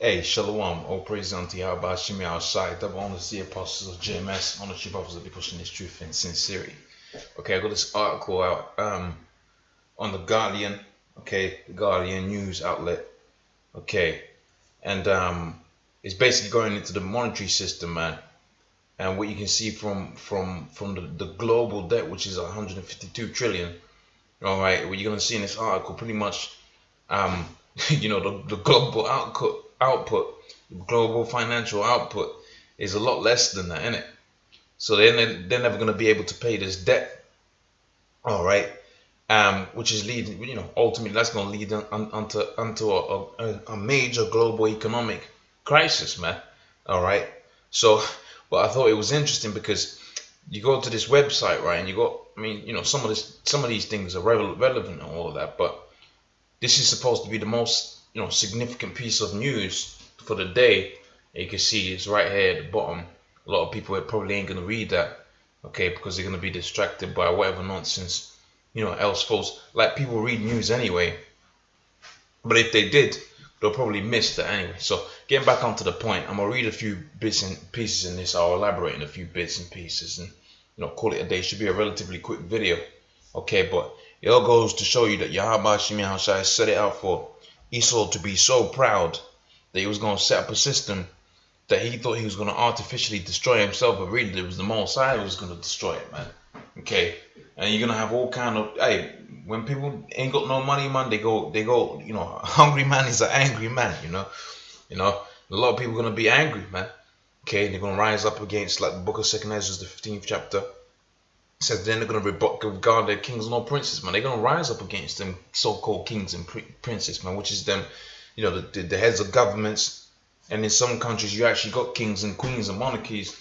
Hey, Shalom, all praise unto Yahweh, Shemi outside, double honors the apostles of GMS, honor to brothers that be pushing this truth in sincerity. Okay, I got this article out on the Guardian, okay, the Guardian news outlet, okay, and it's basically going into the monetary system, man. And what you can see from the global debt, which is 152 trillion, all right, what you're gonna see in this article, pretty much, um, the global output, global financial output is a lot less than that, isn't it? So they're never going to be able to pay this debt, all right. Which is leading, ultimately that's going to lead onto a major global economic crisis, man. All right. So, but I thought it was interesting because you go to this website, right, and you got, I mean, some of these things are relevant and all of that, but this is supposed to be the most, significant piece of news for the day. You can see it's right here at the bottom. A lot of people probably ain't gonna read that, okay, because they're gonna be distracted by whatever nonsense, else false. Like people read news anyway, but if they did, they'll probably miss that anyway. So getting back onto the point, I'm gonna read a few bits and pieces in this. I'll elaborate in a few bits and pieces, and call it a day. It should be a relatively quick video, okay? But it all goes to show you that Yahweh Shai set it out for Esau to be so proud that he was going to set up a system that he thought he was going to artificially destroy himself, but really it was the Most High who was going to destroy it, man. Okay, and you're gonna have all kind of, hey, when people ain't got no money, man, they go, hungry man is an angry man, a lot of people gonna be angry, man. Okay, they're gonna rise up against, like the book of Second Ezra, the 15th chapter. Says then they're going to regard their kings and all princes, man. They're going to rise up against them so-called kings and princes, man, which is them, the heads of governments. And in some countries, you actually got kings and queens and monarchies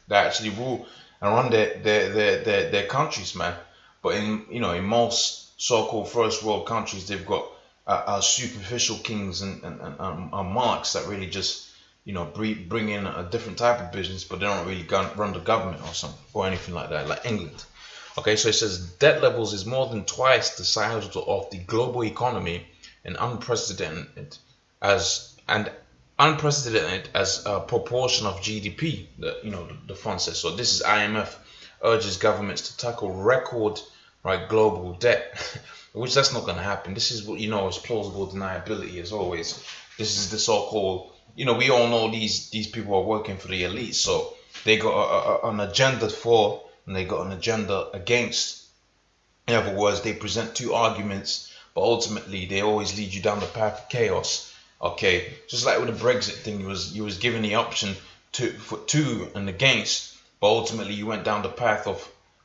that actually rule and run their countries, man. But in most so-called first world countries, they've got superficial kings and monarchs that really just bring in a different type of business, but they don't really run the government or something or anything like that, like England. Okay, so it says debt levels is more than twice the size of the global economy and unprecedented as a proportion of GDP. The fund says. So this is IMF urges governments to tackle record global debt, which that's not going to happen. This is what is plausible deniability as always. This is the so-called, we all know these people are working for the elite, so they got an agenda for and they got an agenda against. In other words, they present two arguments, but ultimately they always lead you down the path of chaos. Okay, just like with the Brexit thing, you was given the option for two and against, but ultimately you went down the path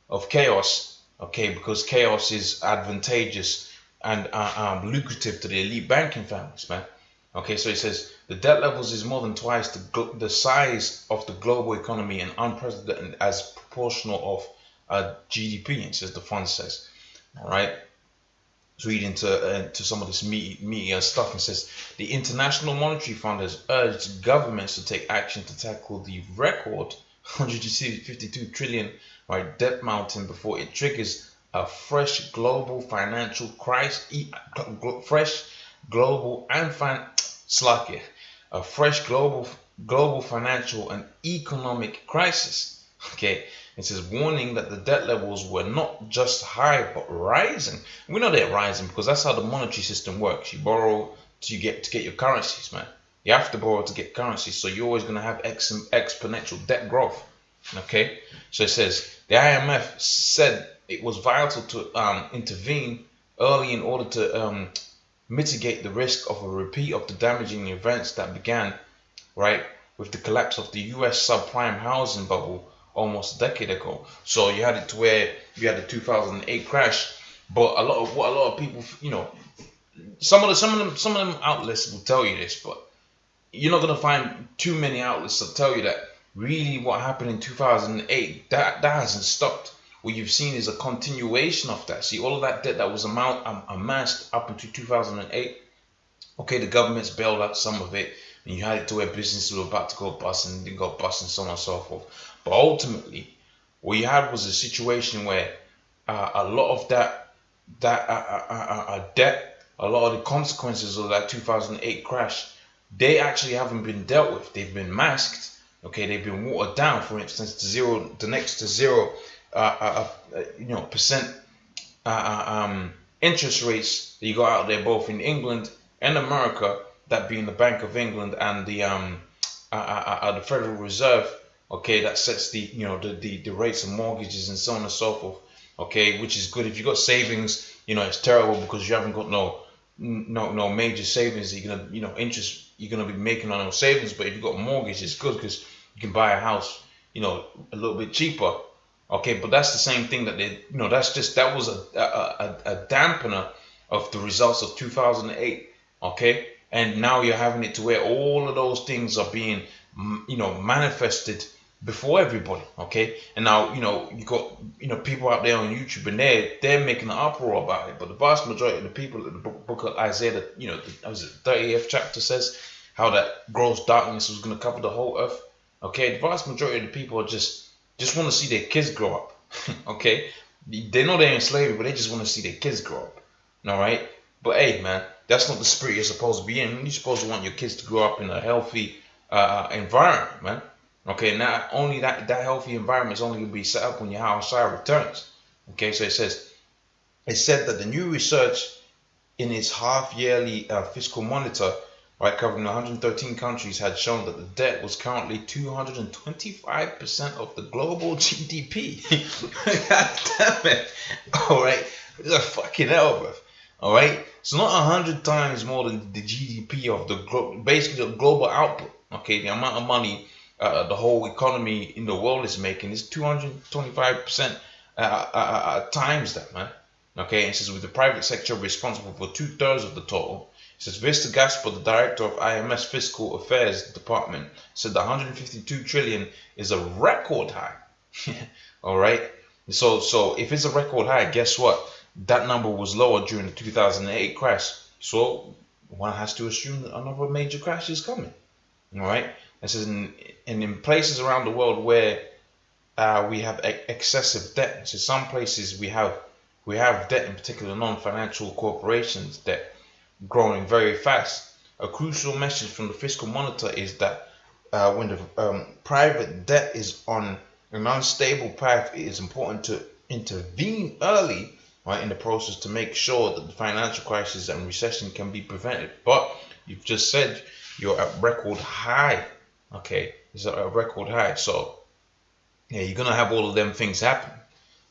of chaos. Okay, because chaos is advantageous and lucrative to the elite banking families, man. Okay, so it says the debt levels is more than twice the size of the global economy and unprecedented as proportional of GDP. It says the fund says. All right. Let's read into some of this meatier stuff. It says the International Monetary Fund has urged governments to take action to tackle the record 152 trillion debt mountain before it triggers a fresh global financial crisis, a fresh global financial and economic crisis. Okay, it says warning that the debt levels were not just high but rising. We know they're rising because that's how the monetary system works. You borrow to get your currencies, man. You have to borrow to get currency, so you're always going to have exponential debt growth. Okay, so it says the IMF said it was vital to intervene early in order to mitigate the risk of a repeat of the damaging events that began with the collapse of the US subprime housing bubble almost a decade ago. So you had it to where you had the 2008 crash, but a lot of people, some of them outlets will tell you this, but you're not gonna find too many outlets that tell you that really what happened in 2008 that hasn't stopped. What you've seen is a continuation of that. See, all of that debt that was amassed up into 2008. Okay, the government's bailed out some of it, and you had it to where businesses were about to go bust and they got bust and so on and so forth. But ultimately, what you had was a situation where a lot of that debt, a lot of the consequences of that 2008 crash they actually haven't been dealt with. They've been masked. Okay, they've been watered down. For instance, the next to zero, percent interest rates that you got out there, both in England and America, that being the Bank of England and the Federal Reserve. Okay, that sets the rates of mortgages and so on and so forth. Okay, which is good. If you got savings, it's terrible because you haven't got no major savings. You're gonna interest you're gonna be making on those savings. But if you got a mortgage, it's good because you can buy a house a little bit cheaper. Okay, but that's the same thing that that was a dampener of the results of 2008. Okay, and now you're having it to where all of those things are being manifested before everybody. Okay, and now you got people out there on YouTube, and they're making an uproar about it. But the vast majority of the people in the book of Isaiah, the 30th chapter says how that gross darkness was going to cover the whole earth. Okay, the vast majority of the people just want to see their kids grow up. Okay, they know they're in slavery, but they just want to see their kids grow up. All right, but hey, man, that's not the spirit you're supposed to be in. You're supposed to want your kids to grow up in a healthy environment, man. Okay, not only that healthy environment is only going to be set up when your household returns. Okay, so it said that the new research in its half-yearly fiscal monitor, right, covering 113 countries, had shown that the debt was currently 225% of the global GDP. God damn it! All right, it's a fucking hell, bro. All right, so not 100 times more than the GDP of basically the global output. Okay, the amount of money the whole economy in the world is making is 225% times that, man. Okay, and it says with the private sector responsible for 2/3 of the total. It says Vista Gasper, the director of IMF Fiscal Affairs Department, said the 152 trillion is a record high. All right, so if it's a record high, guess what? That number was lower during the 2008 crash. So one has to assume that another major crash is coming. All right. It says in places around the world where we have excessive debt. So some places we have debt, in particular non-financial corporations debt, growing very fast. A crucial message from the fiscal monitor is that when the private debt is on an unstable path, it is important to intervene early, right, in the process to make sure that the financial crisis and recession can be prevented. But you've just said you're at record high. Okay, it's a record high. So yeah, you're gonna have all of them things happen.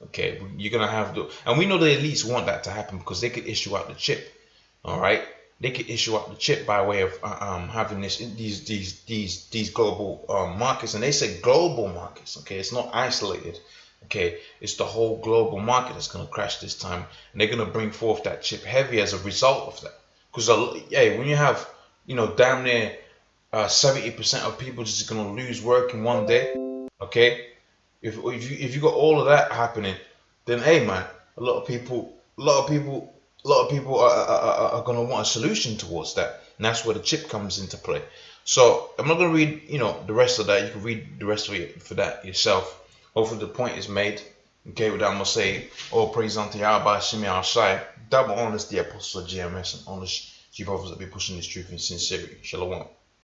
Okay, you're gonna have and we know the elites want that to happen because they could issue out the chip. All right, they could issue out the chip by way of having these global markets, and they say global markets. Okay, it's not isolated. Okay, it's the whole global market that's gonna crash this time, and they're gonna bring forth that chip heavy as a result of that. Because when you have damn near 70% of people just gonna lose work in one day. Okay, if you got all of that happening, then hey, man, a lot of people are gonna want a solution towards that, and that's where the chip comes into play. So I'm not gonna read the rest of that. You can read the rest of it for that yourself. Hopefully the point is made. Okay, with that I'm gonna say all praise unto Yahweh Shimi Al-Shai, double honors the apostle of GMS, and honors you brothers that be pushing this truth in sincerity. Shalom.